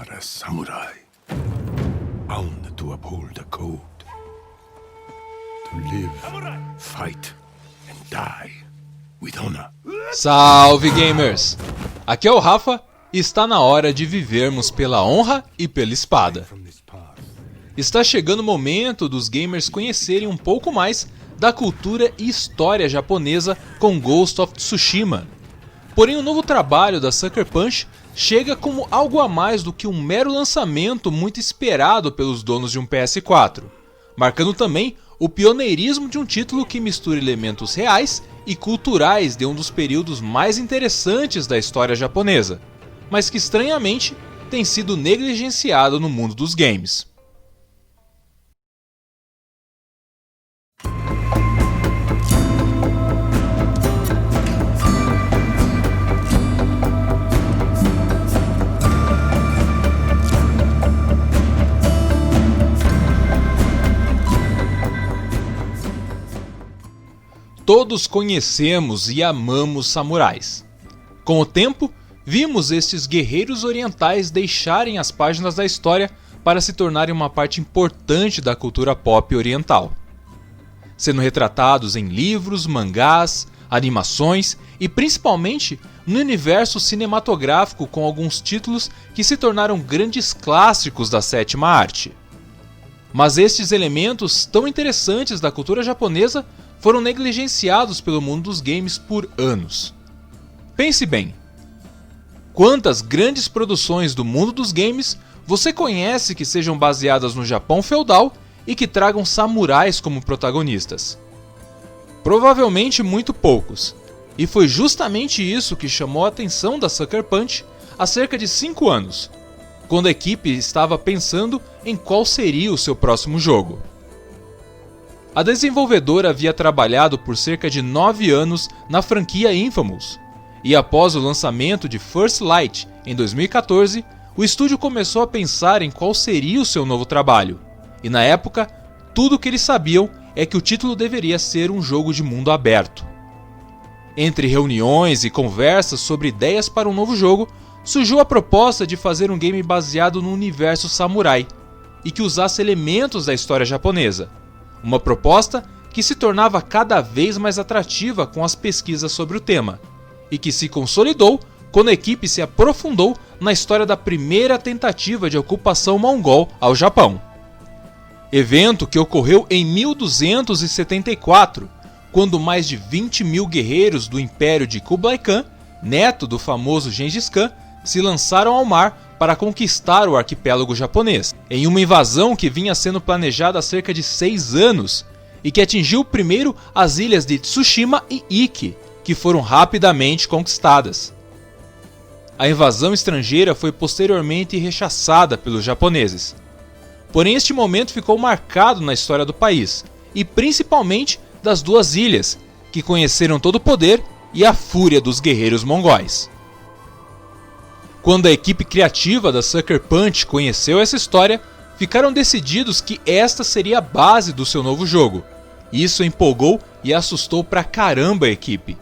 are a samurai, bound to uphold a code. To live, fight, and die with honor. Salve gamers! Aqui é o Rafa e está na hora de vivermos pela honra e pela espada. Está chegando o momento dos gamers conhecerem um pouco mais da cultura e história japonesa com Ghost of Tsushima. Porém, o novo trabalho da Sucker Punch chega como algo a mais do que um mero lançamento muito esperado pelos donos de um PS4, marcando também o pioneirismo de um título que mistura elementos reais e culturais de um dos períodos mais interessantes da história japonesa, mas que estranhamente tem sido negligenciado no mundo dos games. Todos conhecemos e amamos samurais. Com o tempo, vimos estes guerreiros orientais deixarem as páginas da história para se tornarem uma parte importante da cultura pop oriental, sendo retratados em livros, mangás, animações e principalmente no universo cinematográfico, com alguns títulos que se tornaram grandes clássicos da sétima arte. Mas estes elementos tão interessantes da cultura japonesa foram negligenciados pelo mundo dos games por anos. Pense bem, quantas grandes produções do mundo dos games você conhece que sejam baseadas no Japão feudal e que tragam samurais como protagonistas? Provavelmente muito poucos, e foi justamente isso que chamou a atenção da Sucker Punch há cerca de 5 anos, quando a equipe estava pensando em qual seria o seu próximo jogo. A desenvolvedora havia trabalhado por cerca de 9 anos na franquia Infamous, e após o lançamento de First Light em 2014, o estúdio começou a pensar em qual seria o seu novo trabalho, e na época, tudo o que eles sabiam é que o título deveria ser um jogo de mundo aberto. Entre reuniões e conversas sobre ideias para um novo jogo, surgiu a proposta de fazer um game baseado no universo samurai, e que usasse elementos da história japonesa. Uma proposta que se tornava cada vez mais atrativa com as pesquisas sobre o tema, e que se consolidou quando a equipe se aprofundou na história da primeira tentativa de ocupação mongol ao Japão. Evento que ocorreu em 1274, quando mais de 20 mil guerreiros do Império de Kublai Khan, neto do famoso Gengis Khan, se lançaram ao mar para conquistar o arquipélago japonês, em uma invasão que vinha sendo planejada há cerca de 6 anos e que atingiu primeiro as ilhas de Tsushima e Iki, que foram rapidamente conquistadas. A invasão estrangeira foi posteriormente rechaçada pelos japoneses. Porém, este momento ficou marcado na história do país, e principalmente das duas ilhas, que conheceram todo o poder e a fúria dos guerreiros mongóis. Quando a equipe criativa da Sucker Punch conheceu essa história, ficaram decididos que esta seria a base do seu novo jogo. Isso empolgou e assustou pra caramba a equipe,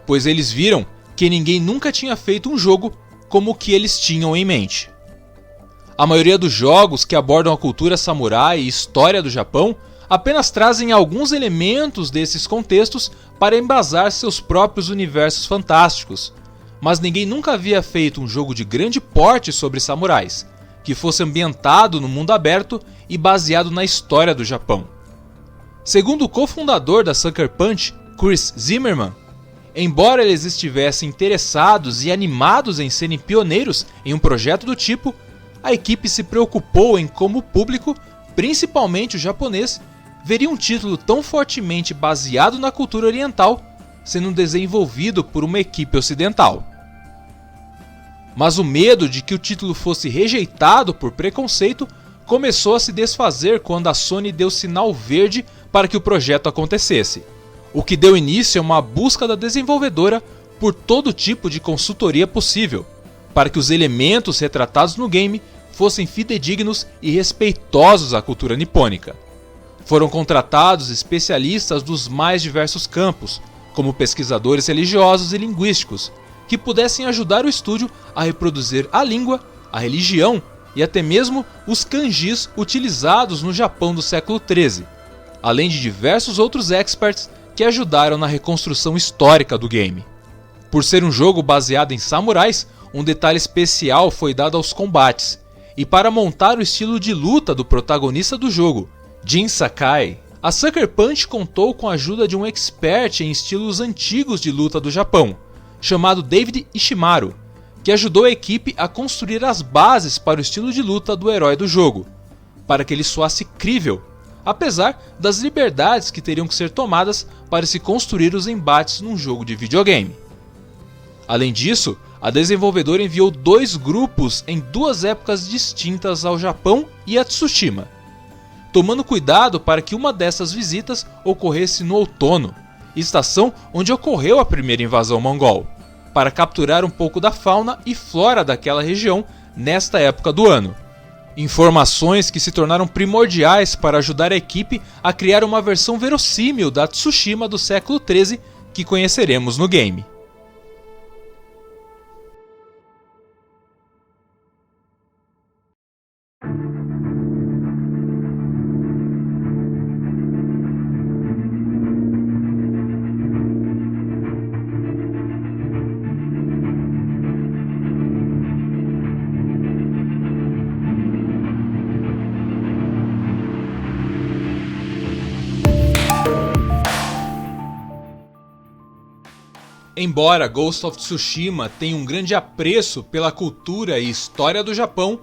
pois eles viram que ninguém nunca tinha feito um jogo como o que eles tinham em mente. A maioria dos jogos que abordam a cultura samurai e história do Japão apenas trazem alguns elementos desses contextos para embasar seus próprios universos fantásticos, mas ninguém nunca havia feito um jogo de grande porte sobre samurais, que fosse ambientado no mundo aberto e baseado na história do Japão. Segundo o cofundador da Sucker Punch, Chris Zimmerman, embora eles estivessem interessados e animados em serem pioneiros em um projeto do tipo, a equipe se preocupou em como o público, principalmente o japonês, veria um título tão fortemente baseado na cultura oriental sendo desenvolvido por uma equipe ocidental. Mas o medo de que o título fosse rejeitado por preconceito começou a se desfazer quando a Sony deu sinal verde para que o projeto acontecesse, o que deu início a uma busca da desenvolvedora por todo tipo de consultoria possível, para que os elementos retratados no game fossem fidedignos e respeitosos à cultura nipônica. Foram contratados especialistas dos mais diversos campos, como pesquisadores religiosos e linguísticos, que pudessem ajudar o estúdio a reproduzir a língua, a religião e até mesmo os kanjis utilizados no Japão do século XIII, além de diversos outros experts que ajudaram na reconstrução histórica do game. Por ser um jogo baseado em samurais, um detalhe especial foi dado aos combates, e para montar o estilo de luta do protagonista do jogo, Jin Sakai, a Sucker Punch contou com a ajuda de um expert em estilos antigos de luta do Japão, chamado David Ishimaru, que ajudou a equipe a construir as bases para o estilo de luta do herói do jogo, para que ele soasse crível, apesar das liberdades que teriam que ser tomadas para se construir os embates num jogo de videogame. Além disso, a desenvolvedora enviou 2 grupos em 2 épocas distintas ao Japão e a Tsushima, tomando cuidado para que uma dessas visitas ocorresse no outono, estação onde ocorreu a primeira invasão mongol, para capturar um pouco da fauna e flora daquela região nesta época do ano. Informações que se tornaram primordiais para ajudar a equipe a criar uma versão verossímil da Tsushima do século XIII que conheceremos no game. Embora Ghost of Tsushima tenha um grande apreço pela cultura e história do Japão,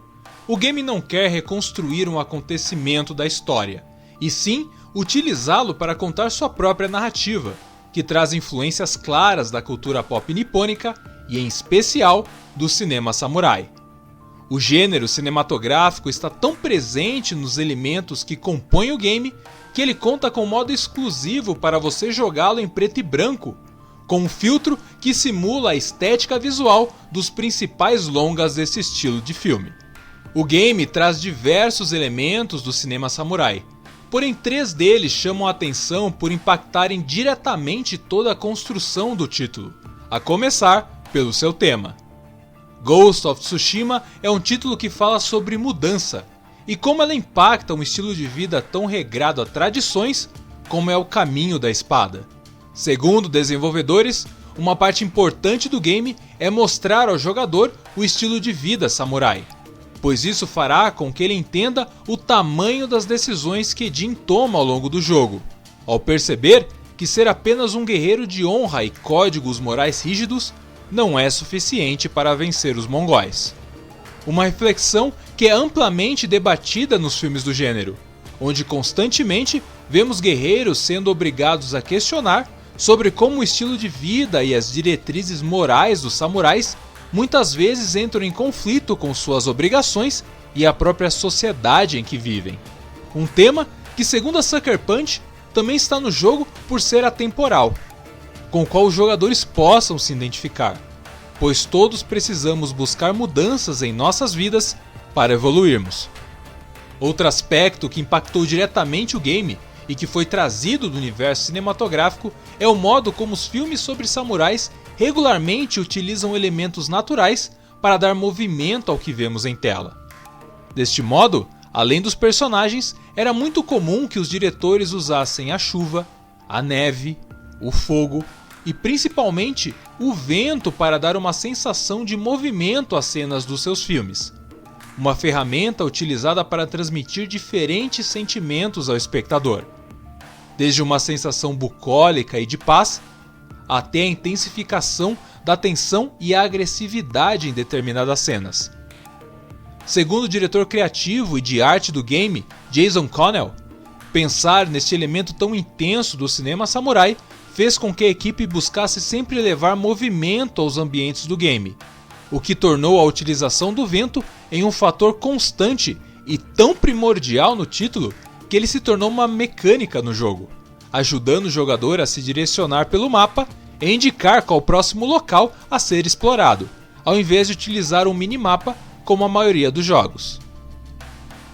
o game não quer reconstruir um acontecimento da história, e sim utilizá-lo para contar sua própria narrativa, que traz influências claras da cultura pop nipônica e, em especial, do cinema samurai. O gênero cinematográfico está tão presente nos elementos que compõem o game que ele conta com um modo exclusivo para você jogá-lo em preto e branco, com um filtro que simula a estética visual dos principais longas desse estilo de filme. O game traz diversos elementos do cinema samurai, porém 3 deles chamam a atenção por impactarem diretamente toda a construção do título, a começar pelo seu tema. Ghost of Tsushima é um título que fala sobre mudança, e como ela impacta um estilo de vida tão regrado a tradições como é o caminho da espada. Segundo desenvolvedores, uma parte importante do game é mostrar ao jogador o estilo de vida samurai, pois isso fará com que ele entenda o tamanho das decisões que Jin toma ao longo do jogo, ao perceber que ser apenas um guerreiro de honra e códigos morais rígidos não é suficiente para vencer os mongóis. Uma reflexão que é amplamente debatida nos filmes do gênero, onde constantemente vemos guerreiros sendo obrigados a questionar sobre como o estilo de vida e as diretrizes morais dos samurais muitas vezes entram em conflito com suas obrigações e a própria sociedade em que vivem. Um tema que, segundo a Sucker Punch, também está no jogo por ser atemporal, com o qual os jogadores possam se identificar, pois todos precisamos buscar mudanças em nossas vidas para evoluirmos. Outro aspecto que impactou diretamente o game e que foi trazido do universo cinematográfico é o modo como os filmes sobre samurais regularmente utilizam elementos naturais para dar movimento ao que vemos em tela. Deste modo, além dos personagens, era muito comum que os diretores usassem a chuva, a neve, o fogo e principalmente o vento para dar uma sensação de movimento às cenas dos seus filmes. Uma ferramenta utilizada para transmitir diferentes sentimentos ao espectador, desde uma sensação bucólica e de paz, até a intensificação da tensão e a agressividade em determinadas cenas. Segundo o diretor criativo e de arte do game, Jason Connell, pensar neste elemento tão intenso do cinema samurai fez com que a equipe buscasse sempre levar movimento aos ambientes do game, o que tornou a utilização do vento em um fator constante e tão primordial no título que ele se tornou uma mecânica no jogo, ajudando o jogador a se direcionar pelo mapa e indicar qual o próximo local a ser explorado, ao invés de utilizar um minimapa como a maioria dos jogos.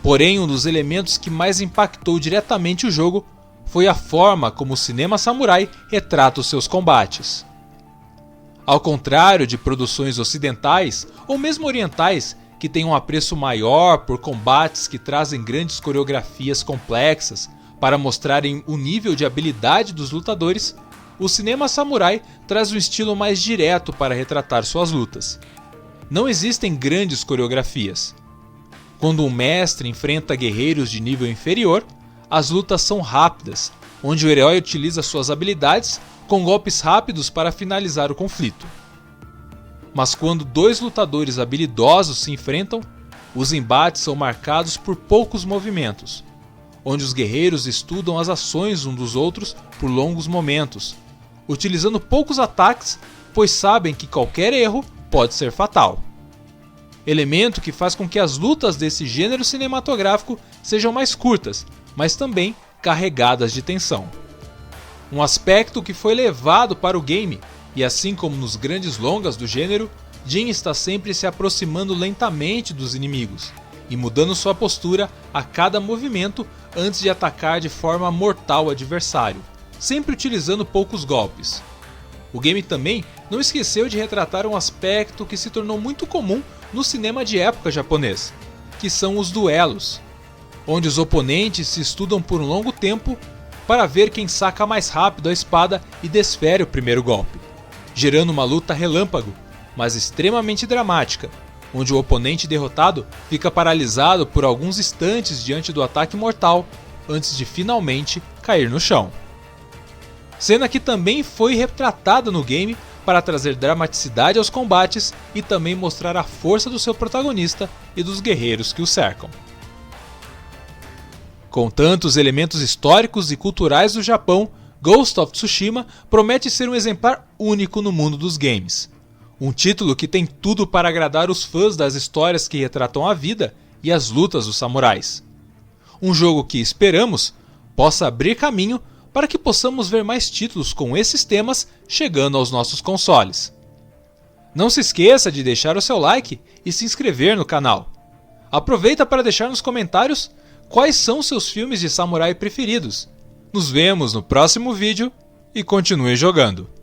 Porém, um dos elementos que mais impactou diretamente o jogo foi a forma como o cinema samurai retrata os seus combates. Ao contrário de produções ocidentais ou mesmo orientais que tem um apreço maior por combates que trazem grandes coreografias complexas para mostrarem o nível de habilidade dos lutadores, o cinema samurai traz um estilo mais direto para retratar suas lutas. Não existem grandes coreografias. Quando um mestre enfrenta guerreiros de nível inferior, as lutas são rápidas, onde o herói utiliza suas habilidades com golpes rápidos para finalizar o conflito. Mas quando dois lutadores habilidosos se enfrentam, os embates são marcados por poucos movimentos, onde os guerreiros estudam as ações uns dos outros por longos momentos, utilizando poucos ataques, pois sabem que qualquer erro pode ser fatal. Elemento que faz com que as lutas desse gênero cinematográfico sejam mais curtas, mas também carregadas de tensão. Um aspecto que foi levado para o game, e assim como nos grandes longas do gênero, Jin está sempre se aproximando lentamente dos inimigos e mudando sua postura a cada movimento antes de atacar de forma mortal o adversário, sempre utilizando poucos golpes. O game também não esqueceu de retratar um aspecto que se tornou muito comum no cinema de época japonês, que são os duelos, onde os oponentes se estudam por um longo tempo para ver quem saca mais rápido a espada e desfere o primeiro golpe, gerando uma luta relâmpago, mas extremamente dramática, onde o oponente derrotado fica paralisado por alguns instantes diante do ataque mortal, antes de finalmente cair no chão. Cena que também foi retratada no game para trazer dramaticidade aos combates e também mostrar a força do seu protagonista e dos guerreiros que o cercam. Com tantos elementos históricos e culturais do Japão, Ghost of Tsushima promete ser um exemplar único no mundo dos games. Um título que tem tudo para agradar os fãs das histórias que retratam a vida e as lutas dos samurais. Um jogo que esperamos possa abrir caminho para que possamos ver mais títulos com esses temas chegando aos nossos consoles. Não se esqueça de deixar o seu like e se inscrever no canal. Aproveita para deixar nos comentários quais são seus filmes de samurai preferidos. Nos vemos no próximo vídeo e continue jogando.